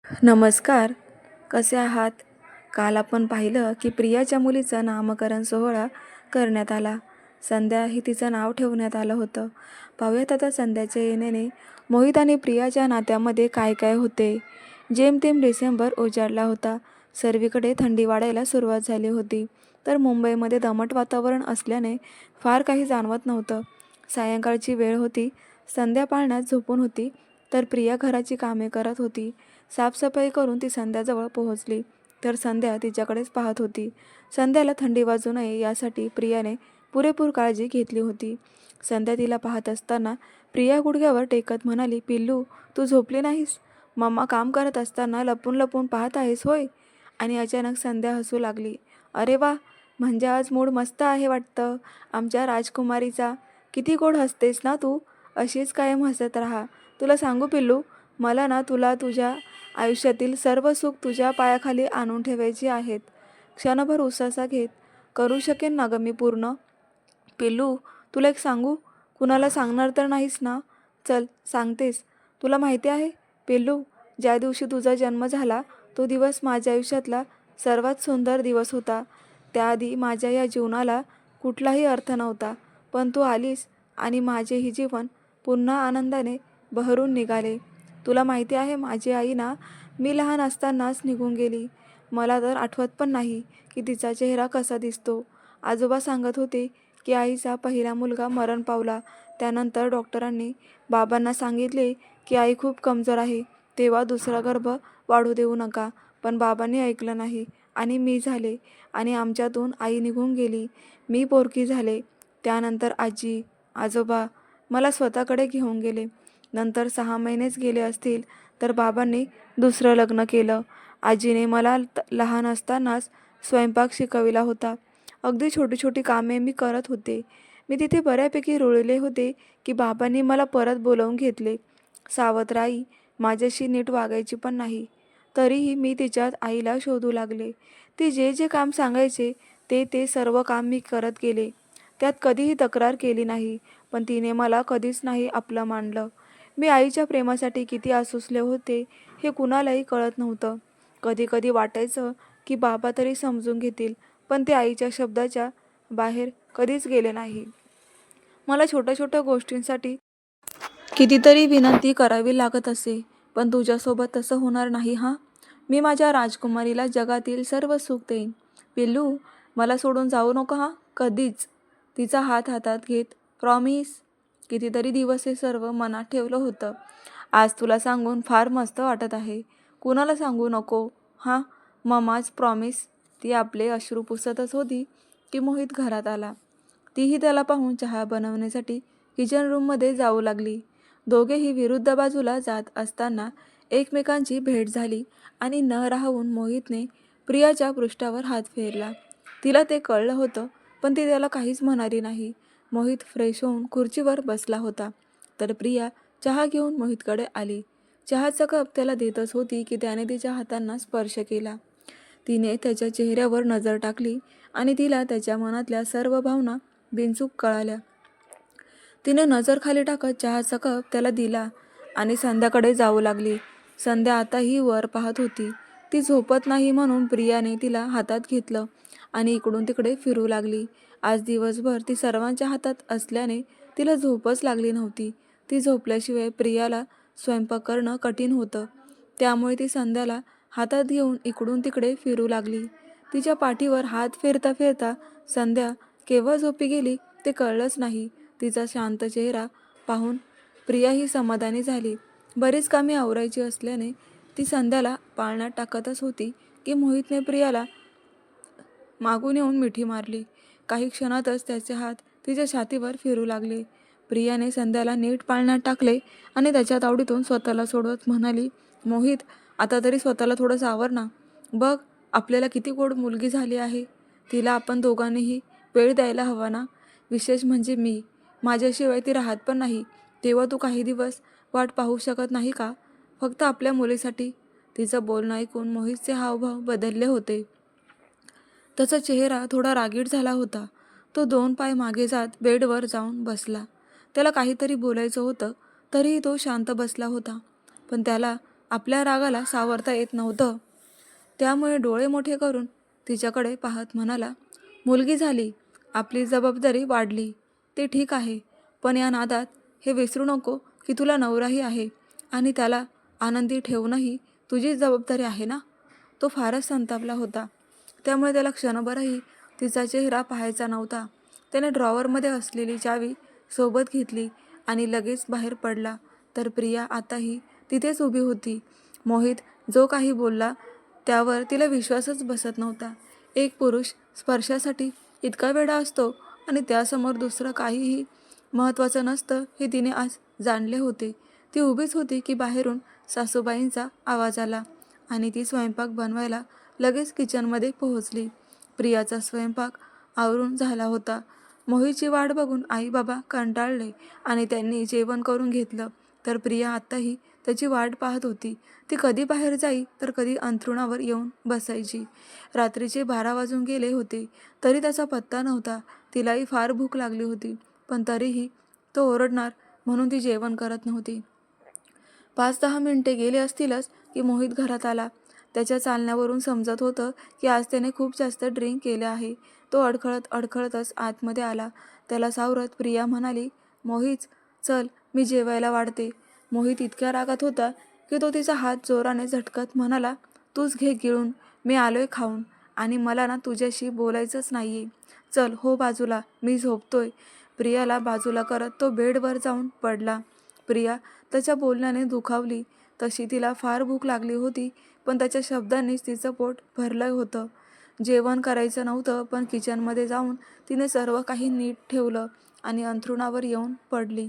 नमस्कार. कसे आहात? काल आपण पाहिलं की प्रियाच्या मुलीचं नामकरण सोहळा करण्यात आला. संध्या ही तिचं नाव ठेवण्यात आलं होतं. पाहूयात आता संध्याच्या येण्याने मोहित आणि प्रियाच्या नात्यामध्ये काय काय होते. जेमतेम डिसेंबर उजाडला होता. सर्वीकडे थंडी वाढायला सुरुवात झाली होती. तर मुंबईमध्ये दमट वातावरण असल्याने फार काही जाणवत नव्हतं. सायंकाळची वेळ होती. संध्या पाळण्यात झोपून होती, तर प्रिया घराची कामे करत होती. साफसफाई करून ती संध्याजवळ पोहोचली, तर संध्या तिच्याकडेच पाहत होती. संध्याला थंडी वाजू नये यासाठी प्रियाने पुरेपूर काळजी घेतली होती. संध्या तिला पाहत असताना प्रिया गुडघ्यावर टेकत म्हणाली, "पिल्लू, तू झोपली नाहीस? मम्मा काम करत असताना लपून लपून पाहत आहेस होय?" आणि अचानक संध्या हसू लागली. "अरे वा, म्हणजे आज मूड मस्त आहे वाटतं आमच्या राजकुमारीचा. किती गोड हसतेस ना तू. अशीच कायम हसत राहा. तुला सांगू पिल्लू, मला ना तुला तुझ्या आयुष्यातील सर्व सुख तुझ्या पायाखाली आणून ठेवायची आहेत." क्षणभर उसासा घेत, "करू शकेन ना गं मी पूर्ण." "पिल्लू, तुला एक सांगू? कुणाला सांगणार तर नाहीस ना?" "चल सांगतेस. तुला माहिती आहे पिल्लू, ज्या दिवशी तुझा जन्म झाला तो दिवस माझ्या आयुष्यातला सर्वात सुंदर दिवस होता. त्याआधी माझ्या या जीवनाला कुठलाही अर्थ नव्हता. पण तू आलीस आणि माझेही जीवन पुन्हा आनंदाने बहरून निघाले. तुला माहिती आहे माझी आई ना, मी लहान असतानाच निघून गेली. मला तर आठवत पण नाही की तिचा चेहरा कसा दिसतो. आजोबा सांगत होते की आईचा पहिला मुलगा मरण पावला. त्यानंतर डॉक्टरांनी बाबांना सांगितले की आई खूप कमजोर आहे, तेव्हा दुसरा गर्भ वाढू देऊ नका. पण बाबांनी ऐकलं नाही आणि मी झाले आणि आमच्यातून आई निघून गेली. मी पोरकी झाले. त्यानंतर आजी, आजोबा मला स्वतःकडे घेऊन गेले. नंतर 6 महिनेच गेले असतील तर बाबांनी दुसरं लग्न केलं. आजीने मला लहान असतानाच स्वयंपाक शिकविला होता. अगदी छोटी छोटी कामे मी करत होते. मी तिथे बऱ्यापैकी रुळले होते की बाबांनी मला परत बोलावून घेतले. सावत्र आई माझ्याशी नीट वागायची पण नाही. तरीही मी तिच्यात आईला शोधू लागले. ती जे जे काम सांगायचे ते ते सर्व काम मी करत गेले. त्यात कधीही तक्रार केली नाही. पण तिने मला कधीच नाही आपलं मानलं. मी आईच्या प्रेमासाठी किती आसुसले होते हे कुणालाही कळत नव्हतं. कधी कधी वाटायचं की बाबा तरी समजून घेतील, पण ते आईच्या शब्दाच्या बाहेर कधीच गेले नाही. मला छोट्या छोट्या गोष्टींसाठी कितीतरी विनंती करावी लागत असे. पण तुझ्यासोबत तसं होणार नाही हां. मी माझ्या राजकुमारीला जगातील सर्व सुख देईन. पिल्लू, मला सोडून जाऊ नको हां, कधीच. तिचा हात हातात घेत, प्रॉमिस. कितीतरी दिवस हे सर्व मनात ठेवलं होतं. आज तुला सांगून फार मस्त वाटत आहे. कुणाला सांगू नको हां. ममाच प्रॉमिस. ती आपले अश्रू पुसतच होती की मोहित घरात आला. तीही त्याला पाहून चहा बनवण्यासाठी किचन रूममध्ये जाऊ लागली. दोघेही विरुद्ध बाजूला जात असताना एकमेकांची भेट झाली आणि न राहून मोहितने प्रियाच्या पृष्ठावर हात फेरला. तिला ते कळलं होतं, पण ती त्याला काहीच म्हणाली नाही. मोहित फ्रेश होऊन खुर्चीवर बसला होता, तर प्रिया चहा घेऊन मोहितकडे आली. चहाचा कप त्याला देतच होती की त्याने तिच्या हातांना स्पर्श केला. तिने त्याच्या चेहऱ्यावर नजर टाकली आणि तिला त्याच्या मनातल्या सर्व भावना बिनचूक कळाल्या. तिने नजर खाली टाकत चहाचा कप त्याला दिला आणि संध्याकडे जाऊ लागली. संध्या आताही वर पाहत होती. ती झोपत नाही म्हणून प्रियाने तिला हातात घेतलं आणि इकडून तिकडे फिरू लागली. आज दिवसभर ती सर्वांच्या हातात असल्याने तिला झोपच लागली नव्हती. ती झोपल्याशिवाय प्रियाला स्वयंपाक करणं कठीण होतं. त्यामुळे ती संध्याला हातात घेऊन इकडून तिकडे फिरू लागली. तिच्या पाठीवर हात फिरता फिरता संध्या केव्हा झोपी गेली ते कळलंच नाही. तिचा शांत चेहरा पाहून प्रियाही समाधानी झाली. बरीच कामे आवरायची असल्याने ती संध्याला पाळण्यात टाकतच होती की मोहितने प्रियाला मागून येऊन मिठी मारली. काही क्षणातच त्याचे हात तिच्या छातीवर फिरू लागले. प्रियाने संध्याला नीट पाळण्यात टाकले आणि त्याच्या तावडीतून स्वतःला सोडवत म्हणाली, "मोहित, आता तरी स्वतःला थोडं सावर ना. बघ, आपल्याला किती गोड मुलगी झाली आहे. तिला आपण दोघांनीही वेळ द्यायला हवा ना. विशेष म्हणजे मी. माझ्याशिवाय ती राहत पण नाही. तेव्हा तू काही दिवस वाट पाहू शकत नाही का? फक्त आपल्या मुलीसाठी." तिचं बोलणं ऐकून मोहितचे हावभाव बदलले होते. त्याचा चेहरा थोडा रागीट झाला होता. तो 2 पाय मागे जात बेडवर जाऊन बसला. त्याला काहीतरी बोलायचं होतं, तरीही तो शांत बसला होता. पण त्याला आपल्या रागाला सावरता येत नव्हतं. त्यामुळे डोळे मोठे करून तिच्याकडे पाहत म्हणाला, मुलगी झाली, आपली जबाबदारी वाढली, ते ठीक आहे, पण या नादात हे विसरू नको की तुला नवराही आहे आणि त्याला आनंदी ठेवणंही तुझीच जबाबदारी आहे ना. तो फारच संतापला होता, त्यामुळे त्याला क्षणभरही तिचा चेहरा पाहायचा नव्हता. त्याने ड्रॉवरमध्ये असलेली चावी सोबत घेतली आणि लगेच बाहेर पडला. तर प्रिया आताही तिथेच उभी होती. मोहित जो काही बोलला त्यावर तिला विश्वासच बसत नव्हता. एक पुरुष स्पर्शासाठी इतका वेडा असतो आणि त्यासमोर दुसरं काहीही महत्त्वाचं नसतं हे तिने आज जाणले होते. ती उभीच होती की बाहेरून सासूबाईंचा आवाज आला आणि ती स्वयंपाक बनवायला लगेच किचनमध्ये पोहोचली. प्रियाचा स्वयंपाक आवरून झाला होता. मोहितची वाट बघून आई बाबा कंटाळले आणि त्यांनी जेवण करून घेतलं. तर प्रिया आत्ताही त्याची वाट पाहत होती. ती कधी बाहेर जाई तर कधी अंथरुणावर येऊन बसायची. रात्रीचे 12 वाजून गेले होते तरी त्याचा पत्ता नव्हता. तिलाही फार भूक लागली होती, पण तरीही तो ओरडणार म्हणून ती जेवण करत नव्हती. 5-10 मिनिटे गेले असतीलच की मोहित घरात आला. त्याच्या चालण्यावरून समजत होतं की आज त्याने खूप जास्त ड्रिंक केले आहे. तो अडखळतच आतमध्ये आला. त्याला सावरत प्रिया म्हणाली, मोहित चल, मी जेवायला वाढते. मोहित इतक्या रागात होता की तो तिचा हात जोराने झटकत म्हणाला, तूच घे गिळून, मी आलोय खाऊन आणि मला ना तुझ्याशी बोलायचंच नाहीये. चल हो बाजूला, मी झोपतोय. प्रियाला बाजूला करत तो बेडवर जाऊन पडला. प्रिया त्याच्या बोलण्याने दुखावली. तशी तिला फार भूक लागली होती, पण त्याच्या शब्दांनीच तिचं पोट भरलं होतं. जेवण करायचं नव्हतं, पण किचनमध्ये जाऊन तिने सर्व काही नीट ठेवलं आणि अंथरुणावर येऊन पडली.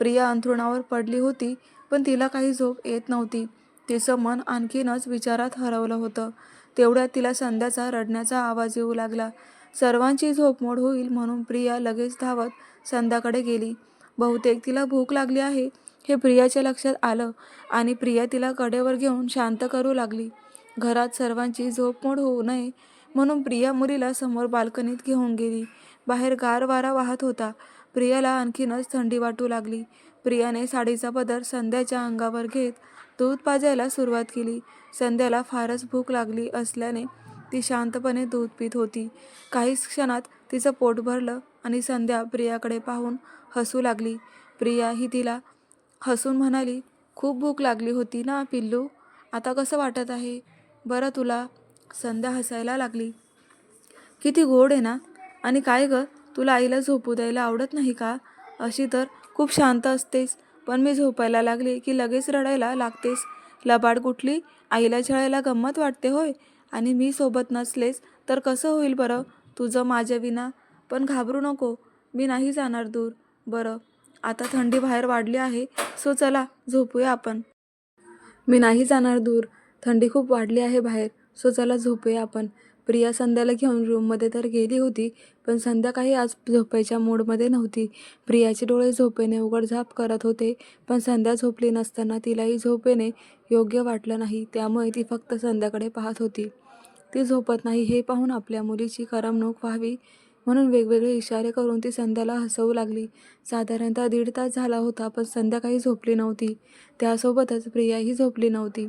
प्रिया अंथरुणावर पडली होती, पण तिला काही झोप येत नव्हती. तिचं मन आणखीनच विचारात हरवलं होतं. तेवढ्यात तिला संध्याचा रडण्याचा आवाज येऊ लागला. सर्वांची झोपमोड होईल म्हणून प्रिया लगेच धावत संध्याकडे गेली. बहुतेक तिला भूक लागली आहे हे प्रियाच्या लक्षात आलं आणि प्रिया तिला कडेवर घेऊन शांत करू लागली. घरात सर्वांची झोपमोड होऊ नये म्हणून प्रिया मुलीला समोर बाल्कनीत घेऊन गेली. बाहेर गार वारा वाहत होता. प्रियाला आणखीनच थंडी वाटू लागली. प्रियाने साडीचा पदर संध्याच्या अंगावर घेत दूध पाजायला सुरुवात केली. संध्याला फारच भूक लागली असल्याने ती शांतपणे दूध पित होती. काहीच क्षणात तिचं पोट भरलं आणि संध्या प्रियाकडे पाहून हसू लागली. प्रिया ही तिला हसून म्हणाली, खूप भूक लागली होती ना पिल्लू, आता कसं वाटत आहे बरं तुला? संध्या हसायला लागली. किती गोड आहे ना. आणि काय गं, तुला आईला झोपू द्यायला आवडत नाही का? अशी तर खूप शांत असतेस, पण मी झोपायला लागले की लगेच रडायला लागतेस. लबाड कुठली? आईला छळायला गंमत वाटते होय? आणि मी सोबत नसलेस तर कसं होईल बरं तुझं माझ्याविना? पण घाबरू नको, मी नाही जाणार दूर. बरं, आता थंडी बाहेर वाढली आहे, सो चला झोपूया आपण. मी नाही जाणार दूर. थंडी खूप वाढली आहे बाहेर, सो चला झोपूया आपण. प्रिया संध्याला घेऊन रूममध्ये तर गेली होती, पण संध्या काही आज झोपायच्या मूडमध्ये नव्हती. प्रियाचे डोळे झोपेने उघडझाप करत होते, पण संध्या झोपली नसताना तिलाही झोप येणे योग्य वाटलं नाही. त्यामुळे ती फक्त संध्याकडे पाहत होती. ती झोपत नाही हे पाहून आपल्या मुलीची करमणूक व्हावी म्हणून वेगवेगळे इशारे करून ती संध्याला हसवू लागली. साधारणतः 1.5 तास झाला होता, पण संध्या काही झोपली नव्हती. त्यासोबतच प्रियाही झोपली नव्हती.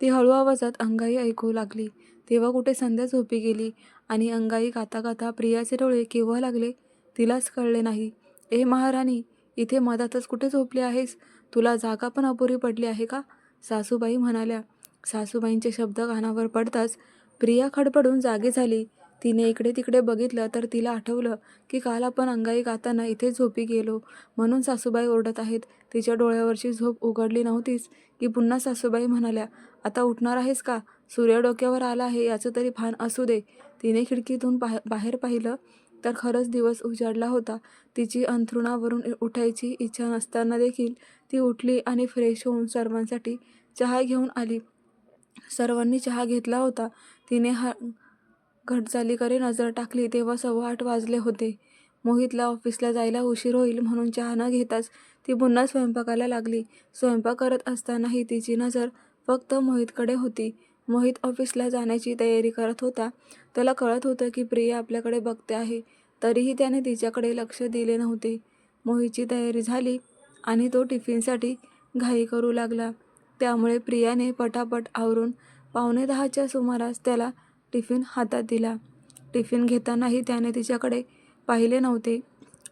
ती हळू आवाजात अंगाई ऐकू लागली. तेव्हा कुठे संध्या झोपी गेली आणि अंगाई गाता गाता प्रियाचे डोळे केव्हा लागले तिलाच कळले नाही. ए महाराणी, इथे मधातच कुठे झोपली आहेस? तुला जागा पण अपुरी पडली आहे का? सासूबाई म्हणाल्या. सासूबाईंचे शब्द कानावर पडताच प्रिया खडबडून जागी झाली. तिने इकडे तिकडे बघितलं तर तिला आठवलं की काल आपण अंगाई गाताना इथे झोपी गेलो म्हणून सासूबाई ओरडत आहेत. तिच्या डोळ्यावरची झोप उघडली नव्हतीच की पुन्हा सासूबाई म्हणाल्या, आता उठणार आहेस का? सूर्य डोक्यावर आला आहे याचं तरी भान असू दे. तिने खिडकीतून बाहेर पाहिलं तर खरंच दिवस उजाडला होता. तिची अंथरुणावरून उठायची इच्छा नसताना देखील ती उठली आणि फ्रेश होऊन सर्वांसाठी चहा घेऊन आली. सर्वांनी चहा घेतला होता. तिने घटचालीकडे नजर टाकली तेव्हा 8:15 वाजले होते. मोहितला ऑफिसला जायला उशीर होईल म्हणून चहा न घेताच ती पुन्हा स्वयंपाकाला लागली. स्वयंपाक करत असतानाही तिची नजर फक्त मोहितकडे होती. मोहित ऑफिसला जाण्याची तयारी करत होता. त्याला कळत होतं की प्रिया आपल्याकडे बघते आहे, तरीही त्याने तिच्याकडे लक्ष दिले नव्हते. मोहितची तयारी झाली आणि तो टिफिनसाठी घाई करू लागला. त्यामुळे प्रियाने पटापट आवरून 9:45च्या सुमारास त्याला टिफिन हातात दिला. टिफिन घेतानाही त्याने तिच्याकडे पाहिले नव्हते.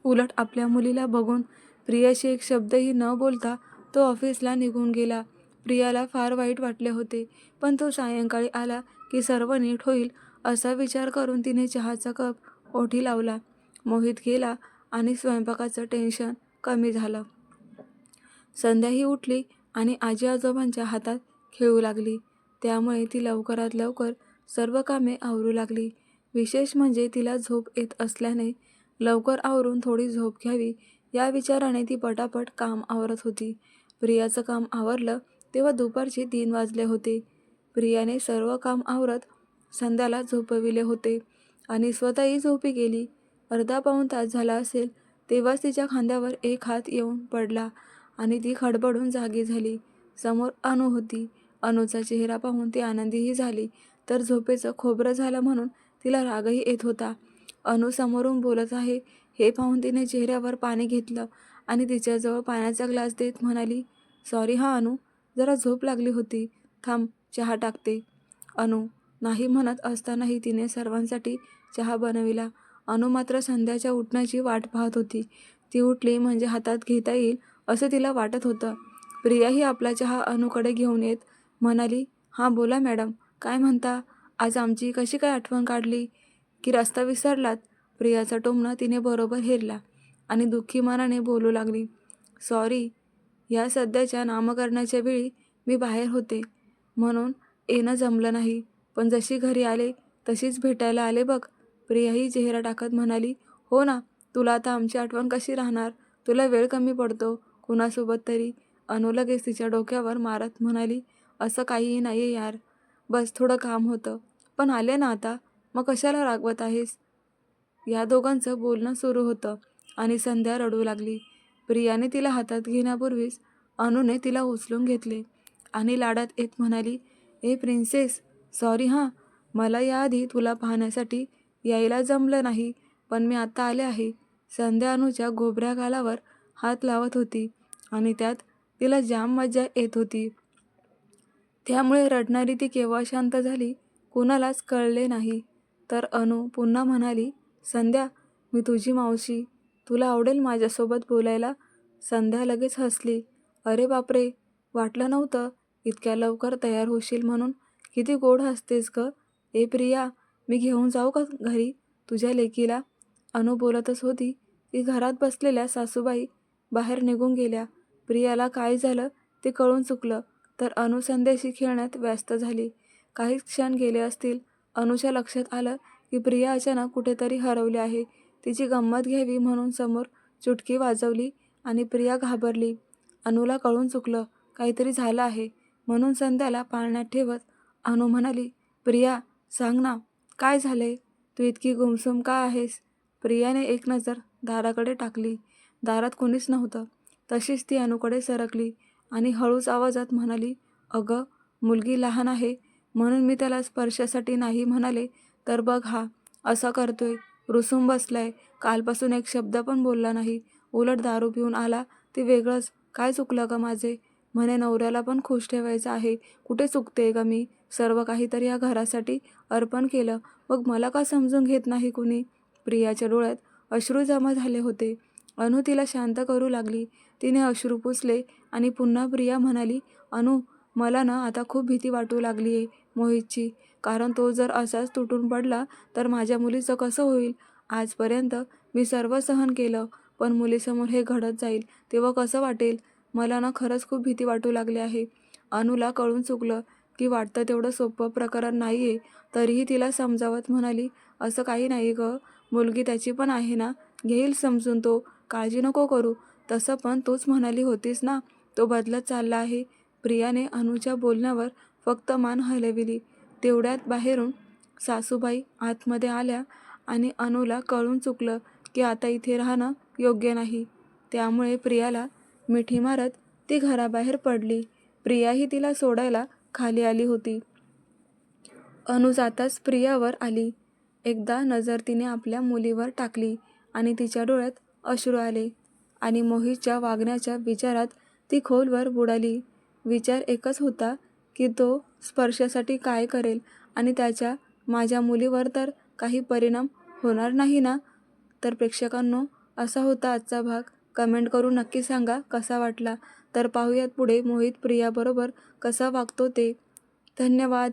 उलट आपल्या मुलीला बघून प्रियाशी एक शब्दही न बोलता तो ऑफिसला निघून गेला. प्रियाला फार वाईट वाटले होते, पण तो सायंकाळी आला की सर्व नीट होईल असा विचार करून तिने चहाचा कप ओठी लावला. मोहित गेला आणि स्वयंपाकाचं टेन्शन कमी झालं. संध्याही उठली आणि आजी आजोबांच्या हातात खेळू लागली. त्यामुळे ती लवकरात लवकर सर्व कामे आवरू लागली. विशेष म्हणजे तिला झोप येत असल्याने लवकर आवरून थोडी झोप घ्यावी या विचाराने ती पटापट काम आवरत होती. प्रियाचं काम आवरलं तेव्हा दुपारचे 3 वाजले होते. प्रियाने सर्व काम आवरत संध्याला झोपविले होते आणि स्वतःही झोपी गेली. अर्धा पाऊण तास झाला असेल तेव्हाच तिच्या खांद्यावर एक हात येऊन पडला आणि ती खडबडून जागी झाली. समोर अनु होती. अनुचा चेहरा पाहून ती आनंदीही झाली, तर झोपेचं खोबरं झालं म्हणून तिला रागही येत होता. अनु समोरून बोलत आहे हे पाहून तिने चेहऱ्यावर पाणी घेतलं आणि तिच्याजवळ पाण्याचा ग्लास देत म्हणाली, सॉरी हा अनु, जरा झोप लागली होती, थांब चहा टाकते. अनु नाही म्हणत असतानाही तिने सर्वांसाठी चहा बनविला. अनु मात्र संध्याच्या उठण्याची वाट पाहत होती. ती उठली म्हणजे हातात घेता येईल असं तिला वाटत होतं. प्रियाही आपला चहा अनुकडे घेऊन येत म्हणाली, हां बोला मॅडम, काय म्हणता? आज आमची कशी काय आठवण काढली? की रस्ता विसरलात? प्रियाचा टोमणा तिने बरोबर हेरला आणि दुःखी मनाने बोलू लागली, सॉरी, या सध्याच्या नामकरणाच्या वेळी मी बाहेर होते म्हणून येणं जमलं नाही, पण जशी घरी आले तशीच भेटायला आले बघ. प्रियाही चेहरा टाकत म्हणाली, हो ना, तुला आता आमची आठवण कशी राहणार? तुला वेळ कमी पडतो कुणासोबत तरी. अनु लगेच तिच्या डोक्यावर मारत म्हणाली, असं काहीही नाही यार, बस थोडं काम होतं, पण आले ना आता, मग कशाला रागवत आहेस? या दोघांचं बोलणं सुरू होतं आणि संध्या रडू लागली. प्रियाने तिला हातात घेण्यापूर्वीच अनुने तिला उचलून घेतले आणि लाडात येत म्हणाली, ए प्रिन्सेस, सॉरी हां, मला याआधी तुला पाहण्यासाठी यायला जमलं नाही, पण मी आता आले आहे. संध्या अनुच्या गोबऱ्या गालावर हात लावत होती आणि त्यात तिला जाम मजा येत होती. त्यामुळे रडणारी ती केव्हा शांत झाली कुणालाच कळले नाही. तर अनु पुन्हा म्हणाली, संध्या, मी तुझी मावशी, तुला आवडेल माझ्यासोबत बोलायला? संध्या लगेच हसली, अरे बापरे, वाटलं नव्हतं इतक्या लवकर तयार होशील म्हणून. किती गोड हसतेस ग. ए प्रिया, मी घेऊन जाऊ का घरी तुझ्या लेकीला? अनु बोलतच होती की घरात बसलेल्या सासूबाई बाहेर निघून गेल्या. प्रियाला काय झालं ते कळून चुकलं, तर अनु संध्याशी खेळण्यात व्यस्त झाली. काही क्षण गेले असतील. अनुच्या लक्षात आलं की प्रिया अचानक कुठेतरी हरवली आहे. तिची गंमत घ्यावी म्हणून समोर चुटकी वाजवली आणि प्रिया घाबरली. अनुला कळून चुकलं, काहीतरी झालं आहे म्हणून संध्याला पाळण्यात ठेवत अनु म्हणाली, प्रिया सांग ना, काय झालंय? तू इतकी गुमसुम का आहेस? प्रियाने एक नजर दाराकडे टाकली. दारात कोणीच नव्हतं. तशीच ती अनुकडे सरकली आणि हळूच आवाजात म्हणाली, अगं, मुलगी लहान आहे म्हणून मी त्याला स्पर्शासाठी नाही म्हणाले, तर बघ हा असा करतोय, रुसून बसलाय. कालपासून एक शब्द पण बोलला नाही, उलट दारू पिऊन आला ते वेगळंच. काय चुकलं ग माझे? म्हणे नवऱ्याला पण खुश ठेवायचं आहे. कुठे चुकते ग मी? सर्व काहीतरी या घरासाठी अर्पण केलं, मग मला का समजून घेत नाही कुणी? प्रियाच्या डोळ्यात अश्रू जमा झाले होते. अनु तिला शांत करू लागली. तिने अश्रू पुसले आणि पुन्हा प्रिया म्हणाली, अनु, मला ना आता खूप भीती वाटू लागली आहे मोहितची, कारण तो जर असाच तुटून पडला तर माझ्या मुलीचं कसं होईल? आजपर्यंत मी सर्व सहन केलं, पण मुलीसमोर हे घडत जाईल तेव्हा कसं वाटेल? मला ना खरंच खूप भीती वाटू लागली आहे. अनुला कळून चुकलं की वाटतं तेवढं सोपं प्रकरण नाही आहे. तरीही तिला समजावत म्हणाली, असं काही नाही ग, मुलगी त्याची पण आहे ना, घेईल समजून तो, काळजी नको करू. तसं पण तूच म्हणाली होतीस ना, तो बदलत चालला आहे. प्रियाने अनुच्या बोलण्यावर फक्त मान हलविली. तेवढ्यात बाहेरून सासूबाई आतमध्ये आल्या आणि अनुला कळून चुकलं की आता इथे राहणं योग्य नाही. त्यामुळे प्रियाला मिठी मारत ती घराबाहेर पडली. प्रियाही तिला सोडायला खाली आली होती. अनु जाताच प्रियावर आली. एकदा नजर तिने आपल्या मुलीवर टाकली आणि तिच्या डोळ्यात अश्रू आले आणि मोहितच्या वागण्याच्या विचारात ती खोलवर बुडाली. विचार एकच होता की तो स्पर्शासाठी काय करेल आणि त्याचा माझ्या मुलीवर तर काही परिणाम होणार नाही ना. तर प्रेक्षकांनो, असा होता आजचा भाग. कमेंट करून नक्की सांगा कसा वाटला. तर पाहूयात पुढे मोहित प्रियाबरोबर कसा वागतो ते. धन्यवाद.